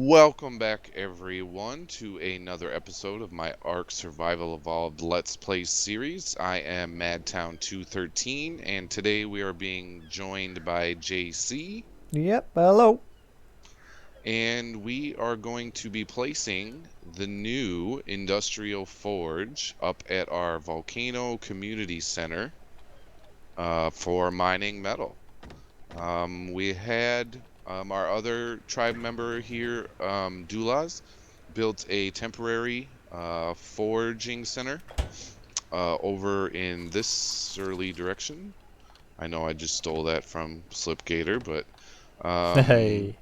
Welcome back, everyone, to another episode of my Ark Survival Evolved Let's Play series. I am Madtown213, and today we are being joined by JC, Yep, hello. and we are going to be placing the new Industrial Forge up at our Volcano Community Center for mining metal. We had our other tribe member here, Dulas, built a temporary foraging center over in this surly direction. I know I just stole that from Slipgator, but Hey.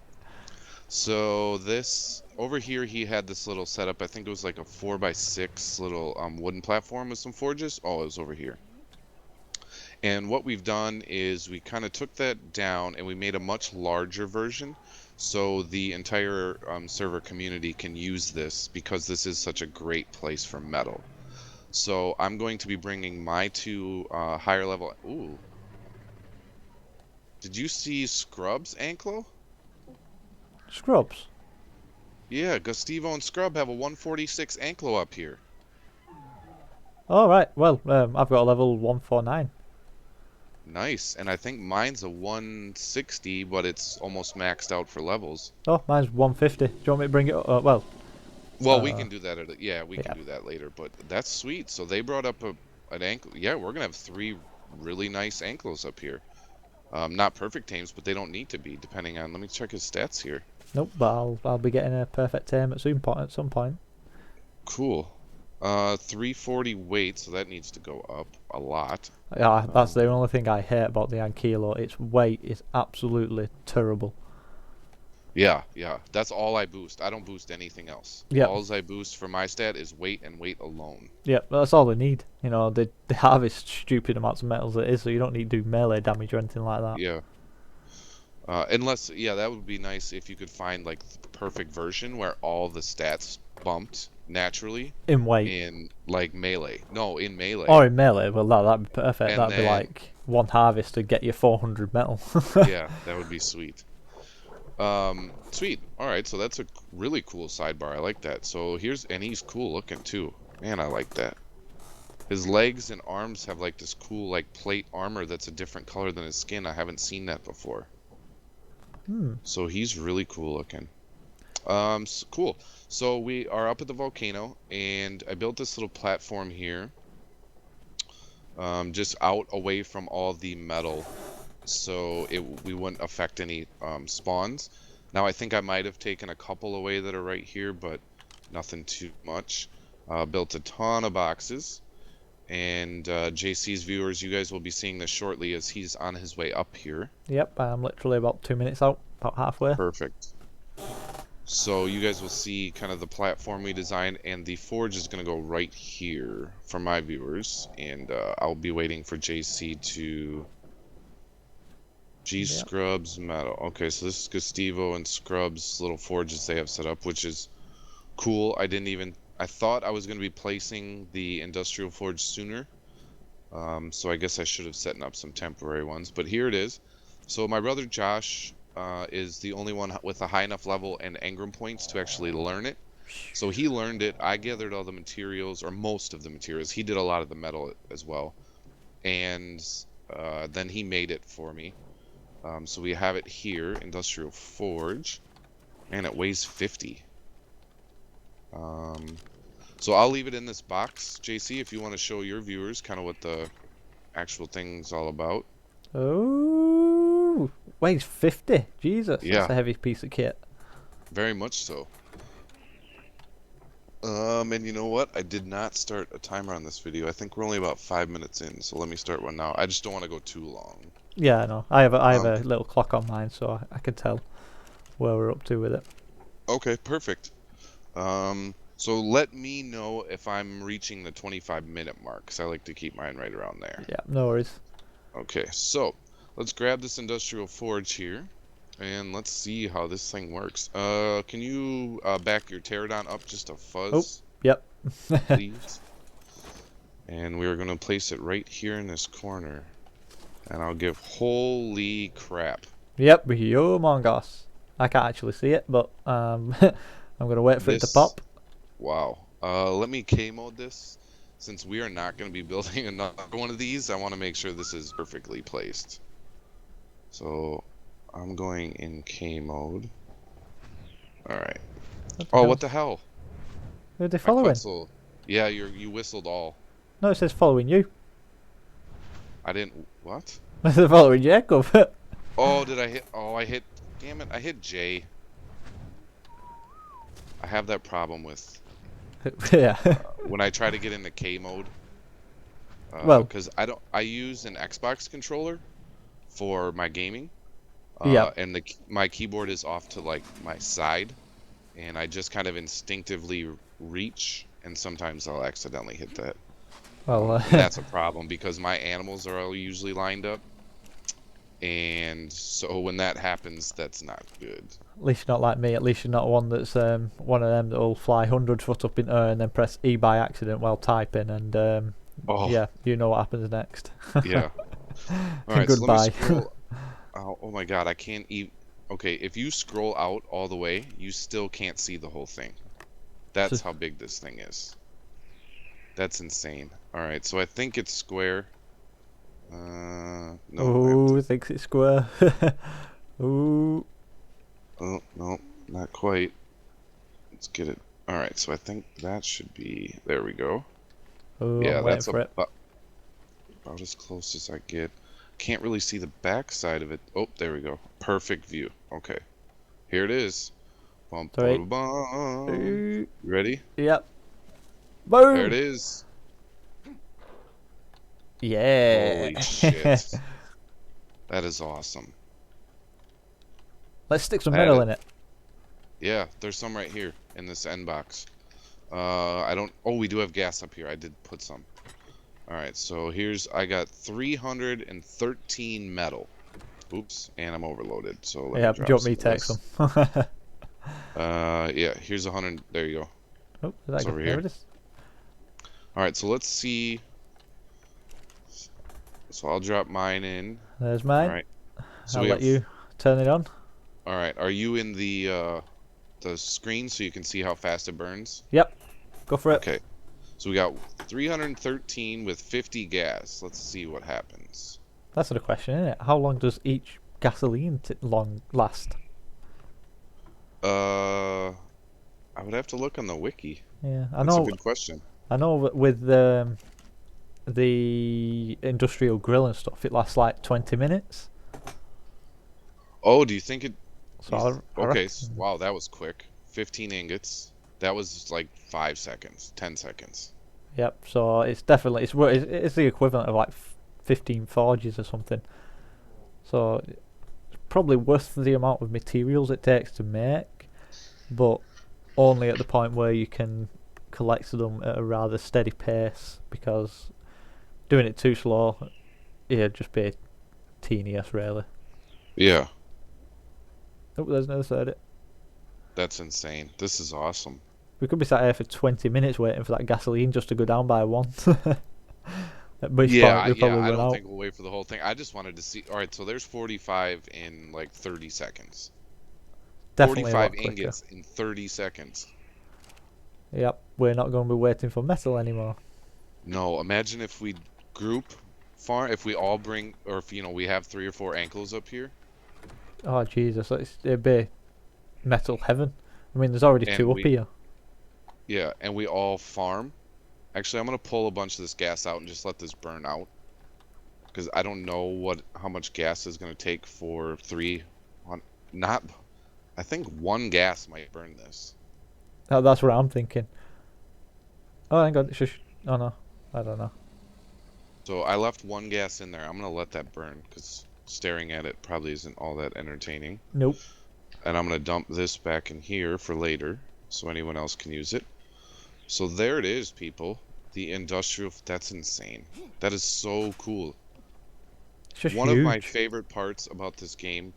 so this over here he had this little setup. I think it was like a 4x6 little wooden platform with some forges. Oh, it was over here. And what we've done is we kind of took that down and we made a much larger version so the entire server community can use this because this is such a great place for metal. So I'm going to be bringing my two higher level... Ooh. Did you see Scrub's Anklo? Scrubs. Yeah, Gustivo and Scrub have a 146 Anklo up here. Alright, well, I've got a level 149. Nice, and I think mine's a 160, but it's almost maxed out for levels. Oh, mine's 150. Do you want me to bring it up? Well, we can do that we can yeah. do that later, but that's sweet. So they brought up an ankle. Yeah, we're gonna have three really nice ankles up here. Not perfect tames, but they don't need to be, depending on. Let me check his stats here. Nope, but I'll be getting a perfect tame at some point. Cool. 340 weight, so that needs to go up a lot. Yeah, that's the only thing I hate about the Ankilo. Its weight is absolutely terrible. Yeah, that's all I boost. I don't boost anything else. Yeah. All I boost for my stat is weight and weight alone. Yeah, that's all they need. You know, they harvest stupid amounts of metals it is, so you don't need to do melee damage or anything like that. Yeah. Unless, yeah, that would be nice if you could find like the perfect version where all the stats bumped naturally In weight. in like melee. No, in melee. Or in melee, well that'd be perfect. And That'd be like one harvest to get you 400 metal. Yeah, that would be sweet. Sweet. All right, so that's a really cool sidebar. I like that. So and he's cool looking too. Man, I like that. His legs and arms have like this cool like plate armor that's a different color than his skin. I haven't seen that before. So he's really cool looking. Cool. So we are up at the volcano, and I built this little platform here, just out away from all the metal, so we wouldn't affect any spawns. Now I think I might have taken a couple away that are right here, but nothing too much. Built a ton of boxes, and JC's viewers, you guys will be seeing this shortly as he's on his way up here. Yep, I'm literally about 2 minutes out, about halfway. Perfect. So you guys will see kind of the platform we designed, and the forge is going to go right here for my viewers, and I'll be waiting for JC to... Scrubs metal. Okay, so this is Gustivo and Scrubs little forges they have set up, which is cool. I thought I was going to be placing the industrial forge sooner, so I guess I should have set up some temporary ones, but here it is. So my brother Josh is the only one with a high enough level and engram points to actually learn it. So he learned it. I gathered all the materials, or most of the materials. He did a lot of the metal as well, and then he made it for me. So we have it here, industrial forge, and it weighs 50. So I'll leave it in this box, JC, if you want to show your viewers kind of what the actual thing's all about. Oh, weighs 50. Jesus, Yeah. That's a heavy piece of kit. Very much so. And you know what? I did not start a timer on this video. I think we're only about 5 minutes in, so let me start one now. I just don't want to go too long. Yeah, I know. I have a little clock on mine, so I can tell where we're up to with it. Okay, perfect. So let me know if I'm reaching the 25-minute mark, because I like to keep mine right around there. Yeah, no worries. Okay, so let's grab this industrial forge here, and let's see how this thing works. Can you back your pterodon up just a fuzz? Oh, yep. Please. And we're going to place it right here in this corner. And I'll give... Holy crap. Yep, humongous. I can't actually see it, but I'm gonna wait for it to This, pop. wow. Let me K mode this. Since we are not going to be building another one of these, I want to make sure this is perfectly placed. So I'm going in K mode. All right. Oh, what the hell? Who are they My following? Quetzal. Yeah, you whistled all. No, it says following you. I didn't. What? They're following Jacob. Oh, did I hit? Oh, I hit. Damn it! I hit J. I have that problem with Yeah. when I try to get into K mode. Well, Because I use an Xbox controller for my gaming. yeah. And my keyboard is off to like my side, and I just kind of instinctively reach, and sometimes I'll accidentally hit that. Well, And that's a problem because my animals are all usually lined up, and so when that happens, that's not good. at least you're not like me. At least you're not one that's one of them that'll fly 100 foot up in air and then press E by accident while typing, and Oh, yeah, you know what happens next. yeah. All right, so let me Goodbye. scroll. Oh my God, I can't even. Okay, if you scroll out all the way, you still can't see the whole thing. So, That's how big this thing is. That's insane. All right, so I think it's square. No, I have to. ooh, thinks it's square. Ooh. Oh, no, not quite. Let's get it. All right, so I think that should be. There we go. Ooh, I'm Yeah, waiting that's for it. about as close as I get. Can't really see the back side of it. Oh, there we go. Perfect view. Okay, here it is. Bum, Three. bum, bum. Two. You ready? Yep. There it Boom. is. Yeah. Holy shit. That is awesome. Let's stick some That metal is, in it. yeah, there's some right here in this end box. I don't. Oh, we do have gas up here. I did put some. All right, so I got 313 metal. Oops, and I'm overloaded. So let me Yeah, do you drop want some me of to take this. some? Yeah, here's 100. There you go. Oh, is that It's good? over There here. it is. All right, so let's see. So I'll drop mine in. There's All mine. right. So I'll we let have. you turn it on. All right. Are you in the screen so you can see how fast it burns? Yep. Go for it. Okay. So we got 313 with 50 gas. Let's see what happens. That's the question, isn't it? How long does each gasoline long last? Uh, I would have to look on the wiki. Yeah, I That's a know. good question. I know that with the industrial grill and stuff, it lasts like 20 minutes. Oh, do you think it? So I Okay. reckon Wow, that was quick. 15 ingots. That was like 5 seconds, 10 seconds. Yep. So it's definitely it's the equivalent of like 15 forges or something. So it's probably worth the amount of materials it takes to make, but only at the point where you can collect them at a rather steady pace, because doing it too slow, it'd just be tedious, really. Yeah, Oh, there's another third. that's insane. This is awesome. We could be sat here for 20 minutes waiting for that gasoline just to go down by one. At which Yeah, point we'll yeah, probably I run don't out. think we'll wait for the whole thing. I just wanted to see. All right, so there's 45 in like 30 seconds. Definitely a 45 lot quicker. ingots in 30 seconds. Yep, we're not going to be waiting for metal anymore. No, imagine if we group farm, if we all bring, or if, we have 3 or 4 ankles up here, Oh Jesus, it'd be metal heaven. I mean, there's already and two up here. yeah, and we all farm. Actually, I'm gonna pull a bunch of this gas out and just let this burn out, because I don't know how much gas is gonna take for 3, not, I think 1 gas might burn this. That's what I'm thinking. Oh, thank God. Shush. Oh no, I don't know. So I left 1 gas in there. I'm gonna let that burn, because staring at it probably isn't all that entertaining. Nope. And I'm gonna dump this back in here for later, so anyone else can use it. So there it is, people. The industrial. That's insane. That is so cool. It's just One of my huge. favorite parts about this game,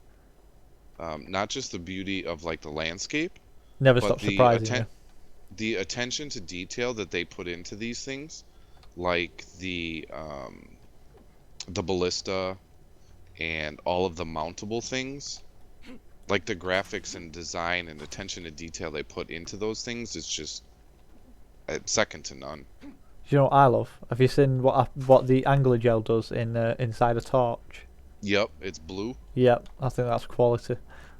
not just the beauty of like the landscape, Never but stop surprising you. the attention to detail that they put into these things, like the ballista and all of the mountable things. like the graphics and design and attention to detail they put into those things is just second to none. Do you know what I love? Have you seen what the angler gel does in inside a torch? Yep, it's blue. Yep, I think that's quality.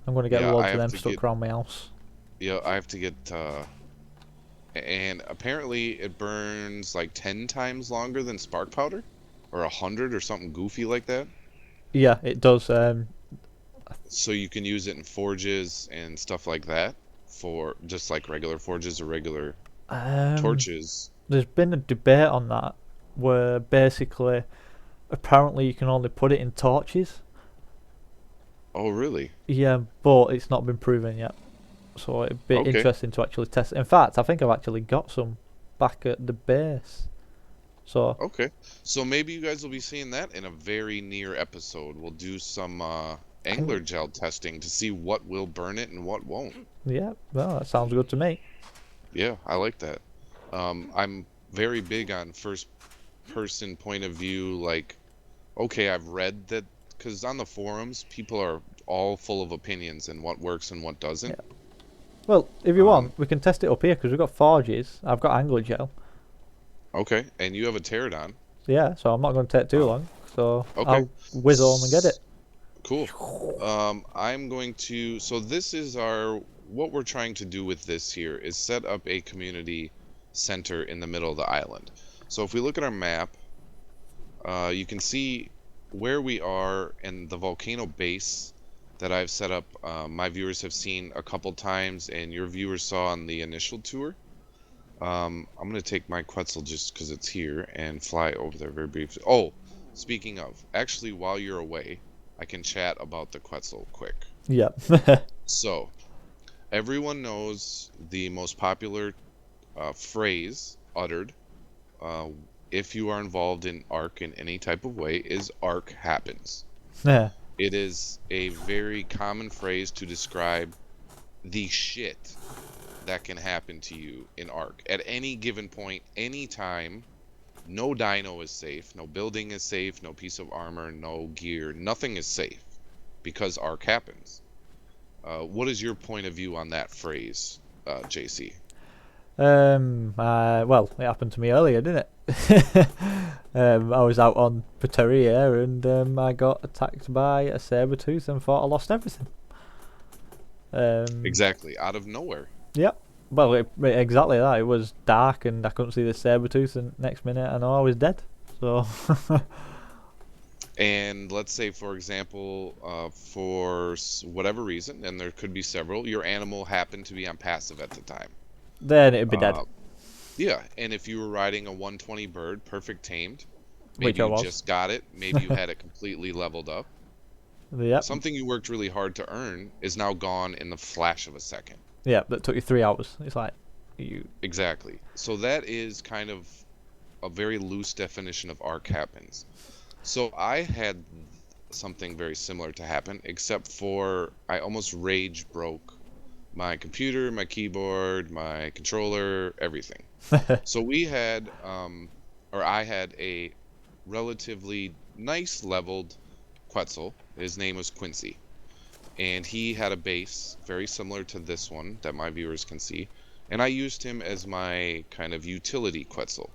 I'm going to get Yeah, I loads of have them to get. stuck around my house. Yeah, I have to get. And apparently it burns like 10 times longer than spark powder, or 100 or something goofy like that. Yeah, it does. So you can use it in forges and stuff like that for just like regular forges or regular Um, torches. there's been a debate on that where basically, apparently, you can only put it in torches. Oh, really? Yeah, but it's not been proven yet. So it'd be Okay. interesting to actually test. In fact, I think I've actually got some back at the base. So Okay. So maybe you guys will be seeing that in a very near episode. We'll do some angler gel testing to see what will burn it and what won't. yeah, well, that sounds good to me. Yeah, I like that. I'm very big on first person point of view. Like, okay, I've read that because on the forums, people are all full of opinions and what works and what Yeah. doesn't. Well, if you Um, want, we can test it up here because we've got forges. I've got angler gel. okay, and you have a pterodon. Yeah, so I'm not going to take too long. So Okay, I'll whiz home and get it. cool. I'm going to. So this is our. What we're trying to do with this here is set up a community center in the middle of the island. So if we look at our map, you can see where we are and the volcano base that I've set up. My viewers have seen a couple times, and your viewers saw on the initial tour. I'm gonna take my Quetzal just because it's here and fly over there very briefly. Oh, speaking of, actually, while you're away, I can chat about the Quetzal quick. Yeah. So, everyone knows the most popular phrase uttered uh, if you are involved in Ark in any type of way is Ark happens. Yeah. It is a very common phrase to describe the shit that can happen to you in Ark at any given point, any time. No dino is safe, no building is safe, no piece of armor, no gear, nothing is safe because Ark happens. What is your point of view on that phrase, JC? Well, it happened to me earlier, didn't it? I was out on Pateria and I got attacked by a saber tooth and thought I lost everything. Exactly, out of nowhere. Yep. Well, exactly that. It was dark and I couldn't see the saber tooth, and next minute I know I was dead. So. And let's say, for example, for whatever reason, and there could be several, your animal happened to be on passive at the time. Then it'd be dead. Yeah, and if you were riding a 120 bird, perfect tamed, Which maybe I you was. just got it, maybe you had it completely leveled up. Yep. Something you worked really hard to earn is now gone in the flash of a second. Yeah, that took you 3 hours. It's like you. Exactly. So that is kind of a very loose definition of Ark happens. So I had something very similar to happen, except for I almost rage broke my computer, my keyboard, my controller, everything. So we had, or I had a relatively nice leveled Quetzal. His name was Quincy. And he had a base very similar to this one that my viewers can see. And I used him as my kind of utility Quetzal.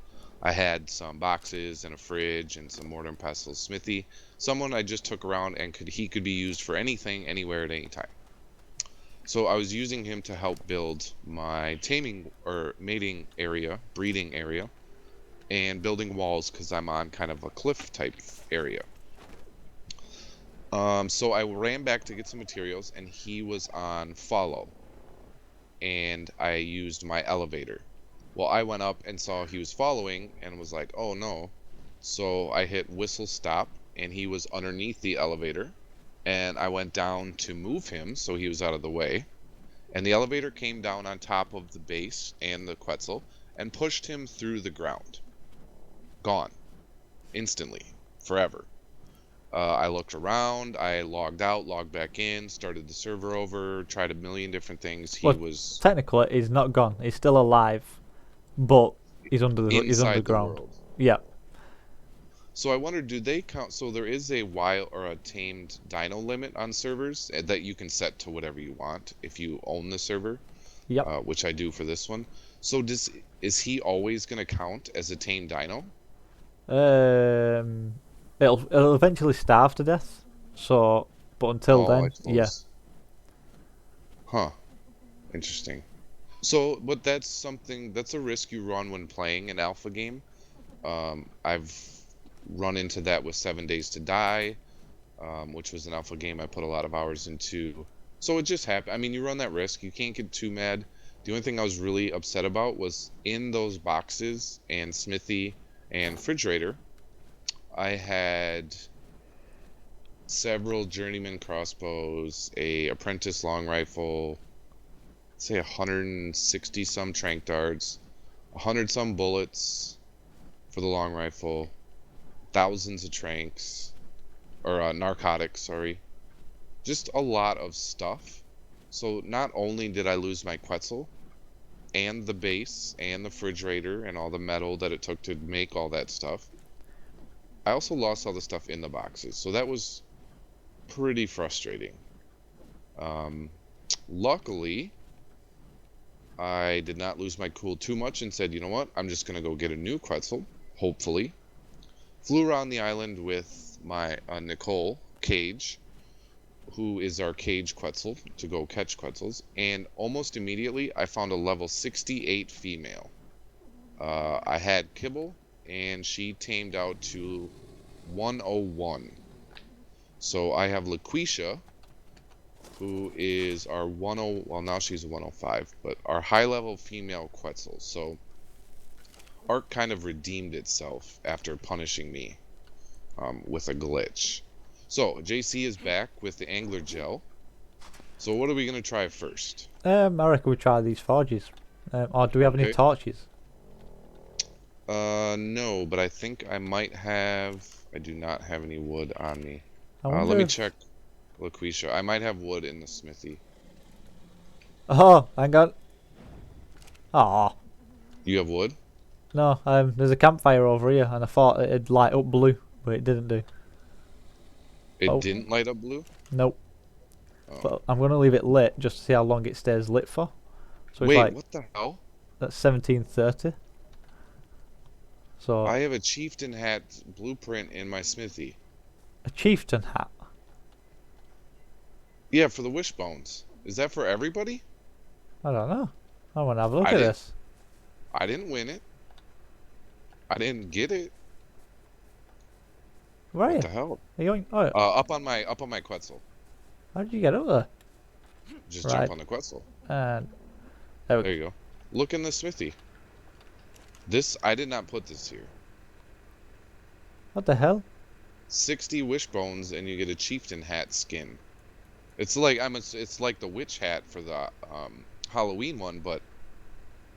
I had some boxes and a fridge and some mortar and pestle smithy. Someone I just took around and he could be used for anything, anywhere, at any time. So I was using him to help build my taming or mating area, breeding area, and building walls because I'm on kind of a cliff type area. So I ran back to get some materials, and he was on follow, and I used my elevator. Well, I went up and saw he was following and was like, oh no. So I hit whistle stop, and he was underneath the elevator, and I went down to move him so he was out of the way, and the elevator came down on top of the base and the Quetzal and pushed him through the ground. Gone. Instantly. Forever. I looked around, I logged out, logged back in, started the server over, tried a million different things. He Well, was technically, he's not gone. He's still alive, but he's inside the underground. world. Yeah. So I wonder, do they count? So there is a wild or a tamed dino limit on servers that you can set to whatever you want if you own the server, Yep. which I do for this one. So is he always going to count as a tamed dino? Um, it'll eventually starve to death. So, but until Oh, I then, yeah. suppose. Huh. Interesting. So, but that's a risk you run when playing an alpha game. I've run into that with 7 Days to Die, which was an alpha game I put a lot of hours into. So it just happened. I mean, you run that risk. You can't get too mad. The only thing I was really upset about was in those boxes and smithy and refrigerator, I had several journeyman crossbows, a apprentice long rifle, say 160 some trank darts, 100 some bullets for the long rifle, thousands of tranks, or narcotics, sorry. Just a lot of stuff. So not only did I lose my Quetzal and the base and the refrigerator and all the metal that it took to make all that stuff, I also lost all the stuff in the boxes. So that was pretty frustrating. Um, Luckily, I did not lose my cool too much and said, you know what, I'm just going to go get a new Quetzal, hopefully. Flew around the island with my Nicole Cage, who is our cage Quetzal, to go catch Quetzals, and almost immediately I found a level 68 female. I had Kibble, and she tamed out to 101. So I have Laquisha, who is our 10, well now she's a 105, but our high level female Quetzal. So Ark kind of redeemed itself after punishing me with a glitch. So JC is back with the angler gel. So what are we gonna try first? I reckon we try these forges. Or do we have any Okay. torches? No, but I think I might have. I do not have any wood on me. I Let wonder me if. check, LaQuisha. I might have wood in the smithy. Oh, hang on. Oh, You have wood? no. There's a campfire over here, and I thought it'd light up blue, but it didn't do. It Oh, didn't light up blue? nope. Oh. But I'm gonna leave it lit just to see how long it stays lit for. So it's Wait, like what the hell? that's 1730. So I have a chieftain hat blueprint in my smithy. a chieftain hat. Yeah, for the wishbones. Is that for everybody? I don't know. I want to have a look I at didn't. this. I didn't win it. I didn't get it. Where are What you? the hell? Are you going? Oh, Up on my Quetzal. how did you get up there? Just jump Right. on the Quetzal. And there we There go. you go. Look in the smithy. This I did not put this here. What the hell? 60 wishbones and you get a chieftain hat skin. It's like the witch hat for the Halloween one, but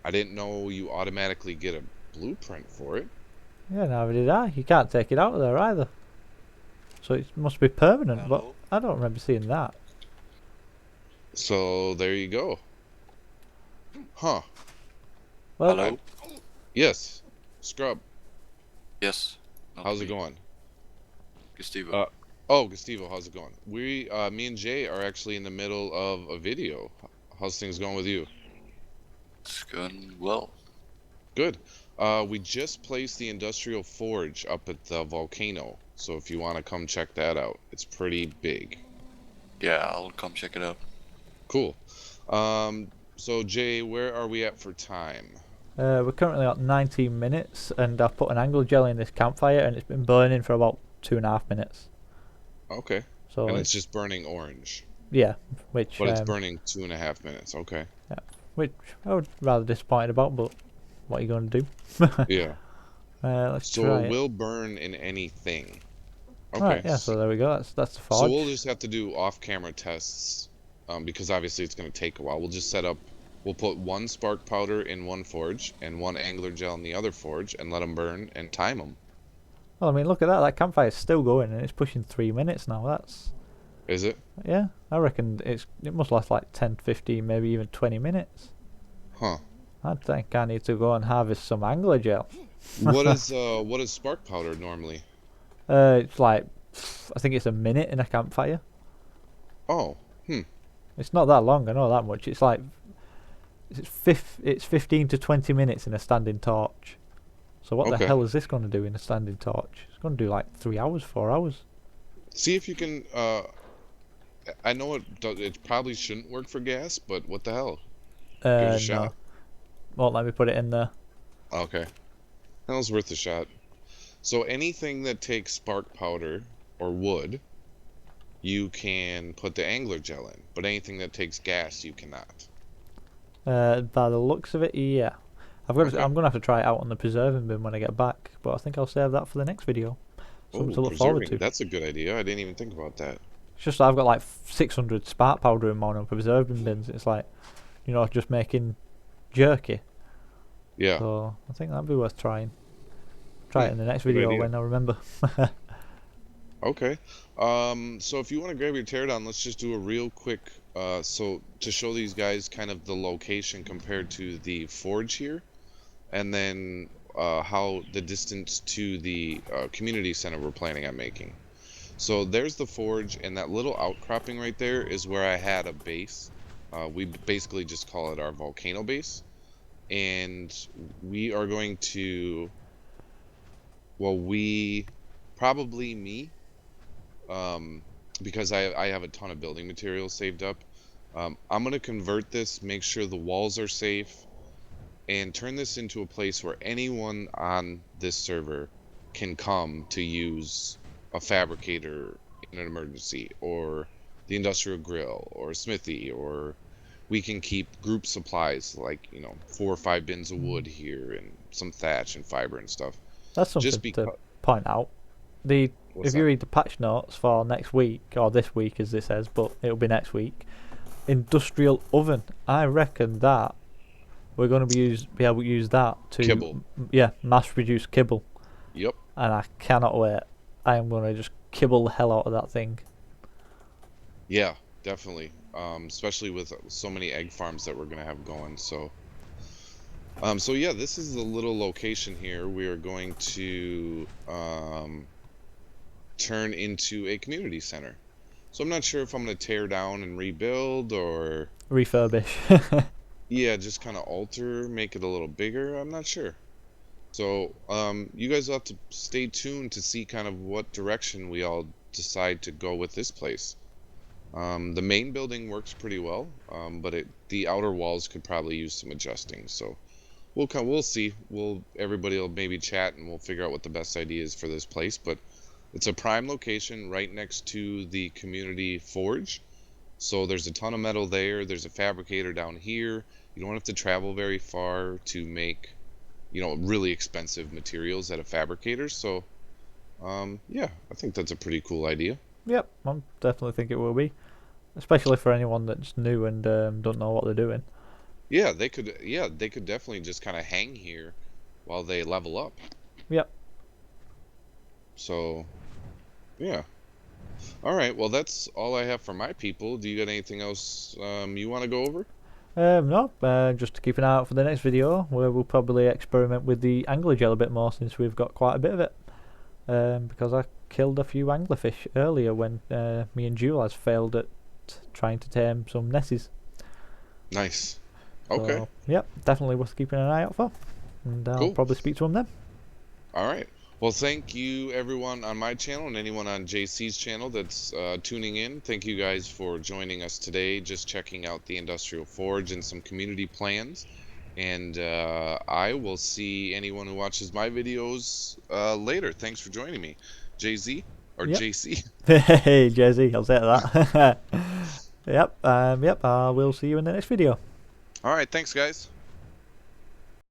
I didn't know you automatically get a blueprint for it. Yeah, neither did I. You can't take it out of there either. So it must be permanent, but Hello? I don't remember seeing that. So there you go. Huh. Well, Hello? Yes. Scrub. Yes. Not How's it me. going? Gustavo. Oh, Gustivo, how's it going? Me and Jay are actually in the middle of a video. How's things going with you? It's going well. Good. We just placed the industrial forge up at the volcano. So if you want to come check that out, it's pretty big. Yeah, I'll come check it out. Cool. So Jay, where are we at for time? we're currently at 19 minutes, and I've put an angler jelly in this campfire, and it's been burning for about 2.5 minutes. Okay. So And it's just burning orange. yeah, which But it's burning 2.5 minutes. Okay. which I was rather disappointed about, but what are you going to do? Yeah. Let's So try it it. will burn in anything. Okay. Right, yeah. So there we go. That's the forge. So we'll just have to do off-camera tests, because obviously it's going to take a while. We'll just set up. We'll put one spark powder in one forge and one angler gel in the other forge, and let them burn and time them. Well, I mean, look at that. That campfire's still going, and it's pushing 3 minutes now. That's Is it? yeah. I reckon it must last like 10, 15, maybe even 20 minutes. Huh. I think I need to go and harvest some angler gel. What is spark powder normally? It's like, I think it's a minute in a campfire. Oh, It's not that long, I know that much. It's like, it's 15 to 20 minutes in a standing torch. So what the okay. hell is this going to do in a standing torch? It's going to do like 3 hours, 4 hours. See if you can. I know it probably shouldn't work for gas, but what the hell? Give it a No, shot. won't let me put it in there. Okay, that was worth a shot. So anything that takes spark powder or wood, you can put the angler gel in, but anything that takes gas, you cannot. By the looks of it, yeah. Okay. I'm gonna have to try it out on the preserving bin when I get back, but I think I'll save that for the next video. Something Oh, to look forward preserving. to. That's a good idea. I didn't even think about that. It's just that I've got like 600 spark powder in my own preserving bins. It's like, just making jerky. Yeah. So I think that'd be worth trying. Try it in the next Good video idea. when I remember. Okay. So if you want to grab your teardown, let's just do a real quick, so to show these guys kind of the location compared to the forge here, and then how the distance to the community center we're planning on making. So there's the forge, and that little outcropping right there is where I had a base. We basically just call it our volcano base, and we are going to, well, probably me, because I have a ton of building materials saved up. I'm going to convert this, make sure the walls are safe, and turn this into a place where anyone on this server can come to use a fabricator in an emergency, or the industrial grill, or a smithy, or we can keep group supplies like 4 or 5 bins of wood here and some thatch and fiber and stuff. That's Just something to because. point out. What's If you that? read the patch notes for next week, or this week as this says, but it'll be next week, industrial oven. I reckon that we're going to be able to use that to Kibble. Mass produce kibble, Yep. and I cannot wait. I am going to just kibble the hell out of that thing. Yeah, definitely. Especially with so many egg farms that we're gonna have going. So yeah, this is the little location here we are going to turn into a community center. So I'm not sure if I'm gonna tear down and rebuild, or Refurbish. yeah, just kind of alter, make it a little bigger. I'm not sure. So you guys will have to stay tuned to see kind of what direction we all decide to go with this place. The main building works pretty well, but the outer walls could probably use some adjusting. So we'll see. Everybody will maybe chat and we'll figure out what the best idea is for this place. But it's a prime location right next to the community forge. So there's a ton of metal there. There's a fabricator down here. You don't have to travel very far to make, really expensive materials at a fabricator. So yeah, I think that's a pretty cool idea. Yep, I definitely think it will be, especially for anyone that's new and don't know what they're doing. Yeah, they could. Yeah, they could definitely just kind of hang here while they level up. Yep. So, yeah. All right. Well, that's all I have for my people. Do you got anything else you want to go over? No, just to keep an eye out for the next video, where we'll probably experiment with the angler gel a bit more, since we've got quite a bit of it. Because I killed a few anglerfish earlier when me and Jules failed at trying to tame some nesses. Nice. Okay. So, yep, definitely worth keeping an eye out for. And I'll Cool. probably speak to him then. All right. Well, thank you everyone on my channel and anyone on JC's channel that's tuning in. Thank you guys for joining us today, just checking out the Industrial Forge and some community plans. And I will see anyone who watches my videos later. Thanks for joining me, JZ or Yep. JC. Hey, Jazzy, I'll say that. Yep, I will see you in the next video. All right. Thanks, guys.